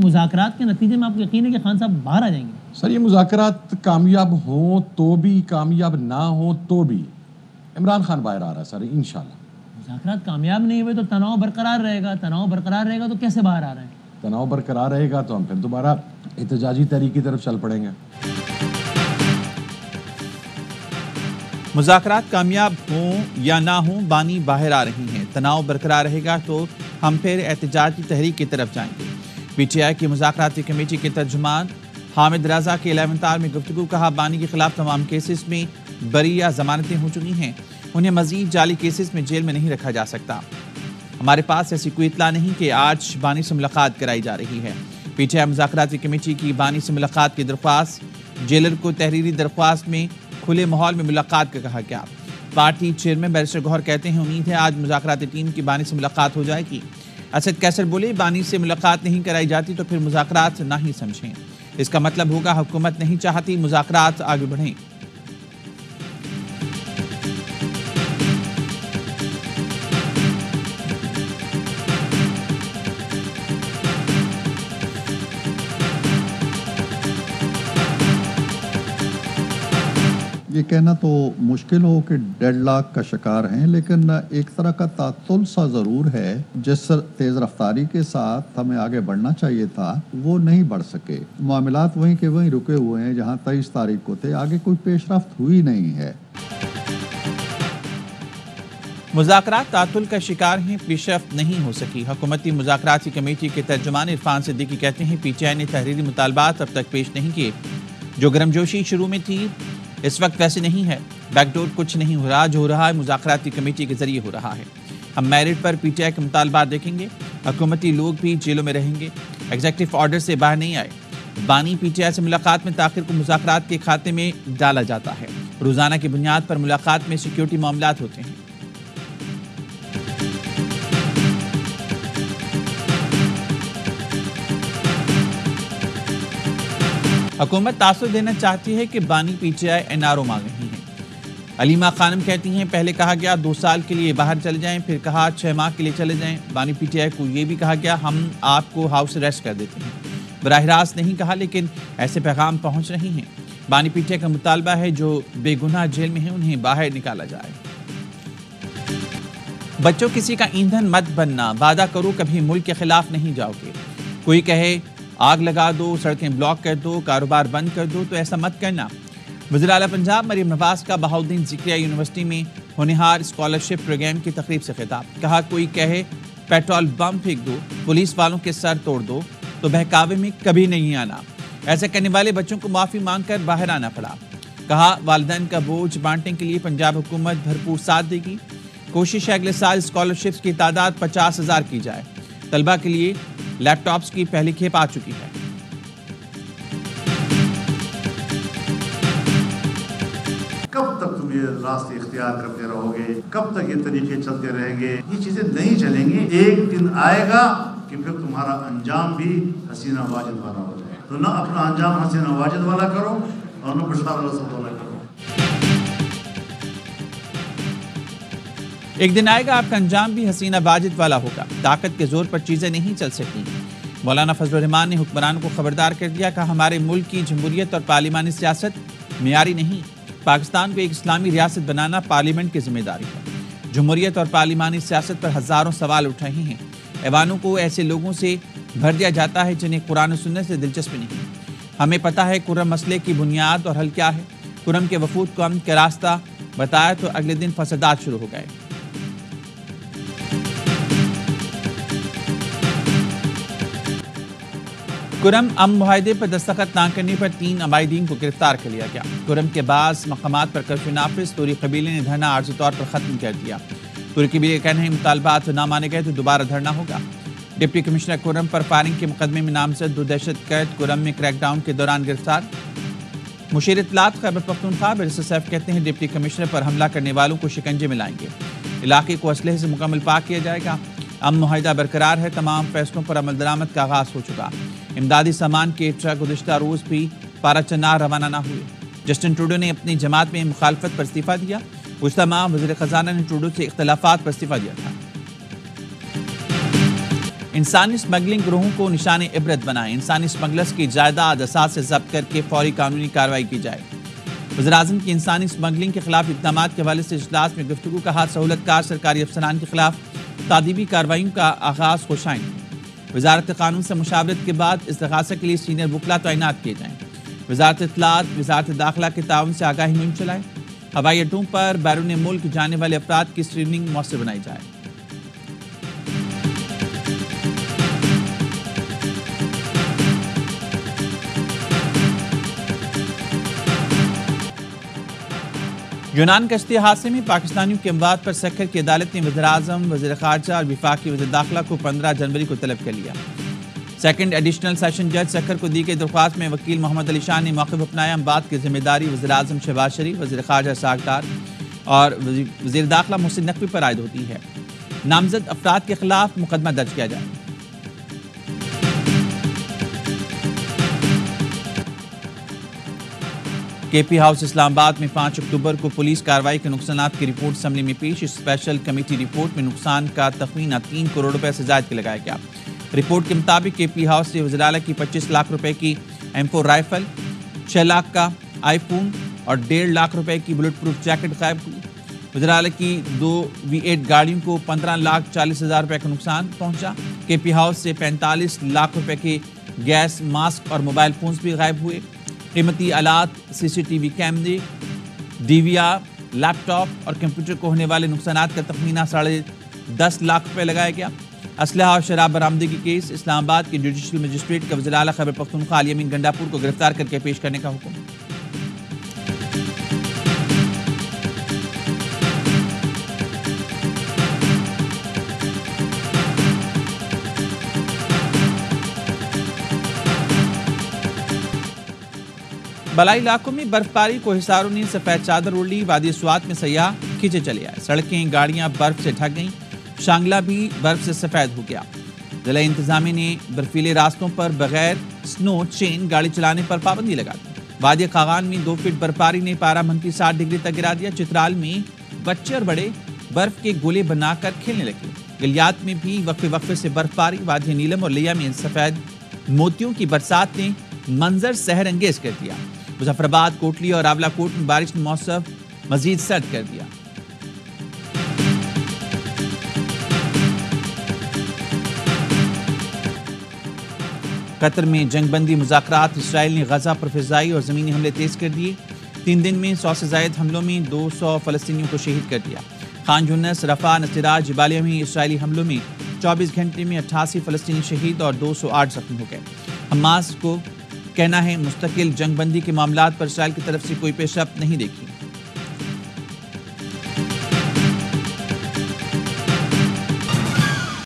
مذاکرات کے نتیجے میں آپ کو یقین ہے کہ خان صاحب باہر آ جائیں گے؟ سر یہ مذاکرات کامیاب ہوں تو بھی، کامیاب نہ ہوں تو بھی عمران خان باہر آ رہا ہے سر انشاءاللہ۔ مذاکرات کامیاب نہیں ہوئے تو تناؤ برقرار رہے گا، تناؤ برقرار رہے گا تو کیسے باہر آ رہے ہیں؟ تناؤ برقرار رہے گا تو ہم پھر دوبارہ احتجاجی تحریک کی طرف چل پڑیں گے۔ مذاکرات کامیاب ہوں یا نہ ہوں بانی باہر آ رہی ہیں، تناؤ برقرار رہے گا تو ہم پھر احتجاجی تحریک کی طرف جائیں گے۔ پی ٹی آئی کی مذاکراتی کمیٹی کے ترجمان حامد رضا کے 11 آور میں گفتگو، کہا بانی کے خلاف تمام کیسز میں بری یا ضمانتیں ہو چکی ہیں، انہیں مزید جعلی کیسز میں جیل میں نہیں رکھا جا سکتا۔ ہمارے پاس ایسی کوئی اطلاع نہیں کہ آج بانی سے ملاقات کرائی جا رہی ہے۔ پی ٹی آئی مذاکراتی کمیٹی کی بانی سے ملاقات کی درخواست، جیلر کو تحریری درخواست میں کھلے ماحول میں ملاقات کا کہا گیا۔ پارٹی چیئرمین بیرسٹر گوہر کہتے ہیں امید ہے آج مذاکراتی ٹیم کی بانی سے ملاقات ہو جائے گی۔ اسد کیسر بولے بانی سے ملاقات نہیں کرائی جاتی تو پھر مذاکرات نہ ہی سمجھیں، اس کا مطلب ہوگا حکومت نہیں چاہتی مذاکرات آگے بڑھیں۔ یہ کہنا تو مشکل ہو کہ ڈیڈ لاک کا شکار ہیں، لیکن ایک طرح کا تعطل سا ضرور ہے۔ جس تیز رفتاری کے ساتھ ہمیں آگے بڑھنا چاہیے تھا وہ نہیں بڑھ سکے، معاملات وہیں کے وہیں رکے ہوئے ہیں جہاں 23 تاریخ کو تھے، آگے کوئی پیش رفت ہوئی نہیں ہے۔ مذاکرات تعطل کا شکار ہیں، پیش رفت نہیں ہو سکی۔ حکومتی مذاکراتی کمیٹی کے ترجمان عرفان صدیقی کہتے ہیں پی ٹی آئی نے تحریری مطالبات اب تک پیش نہیں کیے، جو گرمجوشی شروع میں تھی اس وقت ویسے نہیں ہے۔ بیک ڈور کچھ نہیں ہو رہا، جو ہو رہا ہے مذاکراتی کمیٹی کے ذریعے ہو رہا ہے۔ ہم میرٹ پر پی ٹی آئی کے مطالبات دیکھیں گے، حکومتی لوگ بھی جیلوں میں رہیں گے، ایگزیکٹو آرڈر سے باہر نہیں آئے۔ بانی پی ٹی آئی سے ملاقات میں تاخیر کو مذاکرات کے کھاتے میں ڈالا جاتا ہے، روزانہ کی بنیاد پر ملاقات میں سیکیورٹی معاملات ہوتے ہیں۔ حکومت تاثر دینا چاہتی ہے کہ بانی P T I N R O مانگ رہی ہیں۔ علیمہ خانم کہتی ہیں پہلے کہا گیا 2 سال کے لیے باہر چلے جائیں، پھر کہا 6 ماہ کے لیے چلے جائیں۔ بانی پی ٹی آئی کو یہ بھی کہا گیا ہم آپ کو ہاؤس اریسٹ کر دیتے ہیں، براہ راست نہیں کہا لیکن ایسے پیغام پہنچ رہی ہیں۔ بانی پی ٹی آئی کا مطالبہ ہے جو بے گناہ جیل میں ہیں انہیں باہر نکالا جائے۔ بچوں کسی کا ایندھن مت بننا، وعدہ کرو کبھی ملک کے خلاف نہیں جاؤ گے۔ کوئی کہے آگ لگا دو، سڑکیں بلاک کر دو، کاروبار بند کر دو تو ایسا مت کرنا۔ وزیر اعلیٰ پنجاب مریم نواز کا بہاؤالدین ذکریہ یونیورسٹی میں ہونہار اسکالرشپ پروگرام کی تقریب سے خطاب، کہا کوئی کہے پیٹرول بم پھینک دو، پولیس والوں کے سر توڑ دو تو بہکاوے میں کبھی نہیں آنا۔ ایسا کرنے والے بچوں کو معافی مانگ کر باہر آنا پڑا۔ کہا والدین کا بوجھ بانٹنے کے لیے پنجاب حکومت بھرپور ساتھ دے گی۔ کوشش ہے اگلے سال اسکالرشپس کی تعداد 50,000 کی جائے۔ طلبہ کے لیے لیپ ٹاپس کی پہلی کھیپ آ چکی ہے۔ کب تک تم یہ راستے اختیار کرتے رہو گے؟ کب تک یہ طریقے چلتے رہیں گے؟ یہ چیزیں نہیں چلیں گی۔ ایک دن آئے گا کہ پھر تمہارا انجام بھی حسینہ واجد والا ہو جائے۔ تو نہ اپنا انجام حسینہ واجد والا کرو اور نہ بشار الاسد والا کرو۔ ایک دن آئے گا آپ کا انجام بھی حسینہ واجد والا ہوگا۔ طاقت کے زور پر چیزیں نہیں چل سکتی۔ مولانا فضل الرحمان نے حکمرانوں کو خبردار کر دیا، کہا ہمارے ملک کی جمہوریت اور پارلیمانی سیاست معیاری نہیں۔ پاکستان کو ایک اسلامی ریاست بنانا پارلیمنٹ کی ذمہ داری ہے۔ جمہوریت اور پارلیمانی سیاست پر ہزاروں سوال اٹھ رہے ہیں۔ ایوانوں کو ایسے لوگوں سے بھر دیا جاتا ہے جنہیں قرآن و سنت سے دلچسپی نہیں۔ ہمیں پتہ ہے کرم مسئلے کی بنیاد اور حل کیا ہے۔ کرم کے وفود کو امن کا راستہ بتایا تو اگلے دن فسادات شروع ہو گئے۔ کرم امن معاہدے پر دستخط نہ کرنے پر 3 عمائدین کو گرفتار کر لیا گیا۔ کرم کے بعض مقامات پر کرفیو نافذ، توری قبیلے نے دھرنا عارضی طور پر ختم کر دیا۔ توری قبیلے کا کہنا ہے مطالبات نہ مانے گئے تو دوبارہ دھرنا ہوگا۔ ڈپٹی کمشنر کرم پر فائرنگ کے مقدمے میں نامزد 2 دہشت گرد کرم میں کریک ڈاؤن کے دوران گرفتار۔ مشیر اطلاعات خیبر پختونخوا بیرسٹر سیف کہتے ہیں ڈپٹی کمشنر پر حملہ کرنے والوں کو شکنجے میں لائیں گے۔ علاقے کو اسلحے سے مکمل پاک کیا جائے گا۔ امن معاہدہ برقرار ہے، تمام فیصلوں پر عمل درآمد کا آغاز ہو چکا۔ امدادی سامان کے ٹرک گزشتہ روز بھی پارا چنار روانہ نہ ہوئے۔ جسٹن ٹروڈو نے اپنی جماعت میں مخالفت پر استعفیٰ دیا۔ گزشتہ ماہ وزیر خزانہ نے ٹروڈو سے اختلافات پر استعفیٰ دیا تھا۔ انسانی اسمگلنگ گروہوں کو نشان عبرت بنائیں، انسانی اسمگلرز کی جائیداد اثاثے ضبط کر کے فوری قانونی کارروائی کی جائے۔ وزیراعظم کی انسانی اسمگلنگ کے خلاف اقدامات کے حوالے سے اجلاس میں گفتگو کا ہاتھ سہولت کار سرکاری افسران کے خلاف تعدیبی کارروائیوں کا آغاز خوشائن۔ وزارت قانون سے مشاورت کے بعد استغاثہ کے لیے سینئر وکلا تعینات کیے جائیں۔ وزارت اطلاعات، وزارت داخلہ کے تعاون سے آگاہی مہم چلائیں۔ ہوائی اڈوں پر بیرون ملک جانے والے افراد کی اسکریننگ مؤثر بنائی جائے۔ یونان کشتی حادثے میں پاکستانیوں کے اموات پر سکھر کی عدالت نے وزیراعظم، وزیر خارجہ اور وفاقی وزیر داخلہ کو 15 جنوری کو طلب کر لیا۔ سیکنڈ ایڈیشنل سیشن جج سکھر کو دی گئی درخواست میں وکیل محمد علی شاہ نے موقف اپنایا۔ اموات کی ذمہ داری وزیراعظم شہباز شریف، وزیر خارجہ اسحاق ڈار اور وزیر داخلہ محسن نقوی پر عائد ہوتی ہے۔ نامزد افراد کے خلاف مقدمہ درج کیا جائے۔ کے پی ہاؤس اسلام آباد میں 5 اکتوبر کو پولیس کارروائی کے نقصانات کی رپورٹ اسمبلی میں پیش۔ اسپیشل کمیٹی رپورٹ میں نقصان کا تخمینہ 3 کروڑ روپے سے زائد کے لگایا گیا۔ رپورٹ کے مطابق کے پی ہاؤس سے وزیر اعلیٰ کی 25 لاکھ روپے کی M4 رائفل، 6 لاکھ کا آئی فون اور 1.5 لاکھ روپے کی بلٹ پروف جیکٹ غائب ہوئی۔ وزیر اعلیٰ کی 2 V8 گاڑیوں کو 15,40,000 روپے کا نقصان پہنچا۔ کے پی ہاؤس سے 45 لاکھ روپے کے گیس ماسک اور موبائل فونز بھی غائب ہوئے۔ قیمتی آلات، CCTV کیمرے، DVR، لیپ ٹاپ اور کمپیوٹر کو ہونے والے نقصانات کا تخمینہ 10.5 لاکھ روپے لگایا گیا۔ اسلحہ اور شراب برآمدگی کیس، اسلام آباد کے جوڈیشل مجسٹریٹ کا وزیر اعلیٰ خیبر پختونخوا علی امین گنڈاپور کو گرفتار کر کے پیش کرنے کا حکم۔ بلائی علاقوں میں برف باری کو حصاروں نے سفید چادر اوڑھ لی۔ وادی سوات میں سیاح کھینچے چلے آئے، سڑکیں گاڑیاں برف سے ڈھک گئیں، شانگلہ بھی برف سے سفید ہو گیا۔ ضلع انتظامیہ نے برفیلے راستوں پر بغیر سنو چین گاڑی چلانے پر پابندی لگا دی۔ وادی خاقان میں 2 فٹ برف باری نے پارہ -60 ڈگری تک گرا دیا۔ چترال میں بچے اور بڑے برف کے گولے بنا کر کھیلنے لگے۔ گلیات میں بھی وقفے وقفے سے برف باری۔ وادی نیلم اور لیا میں سفید موتیوں کی برسات نے منظر سحر انگیز کر دیا۔ مظفر آباد، کوٹلی اور راولہ کوٹ میں بارش نے موسم مزید سرد کر دیا۔ قطر میں جنگ بندی مذاکرات، اسرائیل نے غزہ پر فضائی اور زمینی حملے تیز کر دیے۔ 3 دن میں 100 سے زائد حملوں میں 200 فلسطینیوں کو شہید کر دیا۔ خان یونس، رفح، نصیرات، جبالیہ میں اسرائیلی حملوں میں 24 گھنٹے میں 88 فلسطینی شہید اور 208 زخمی ہو گئے۔ حماس کو کہنا ہے مستقل جنگ بندی کے معاملات پر اسرائیل کی طرف سے کوئی پیش رفت نہیں دیکھی۔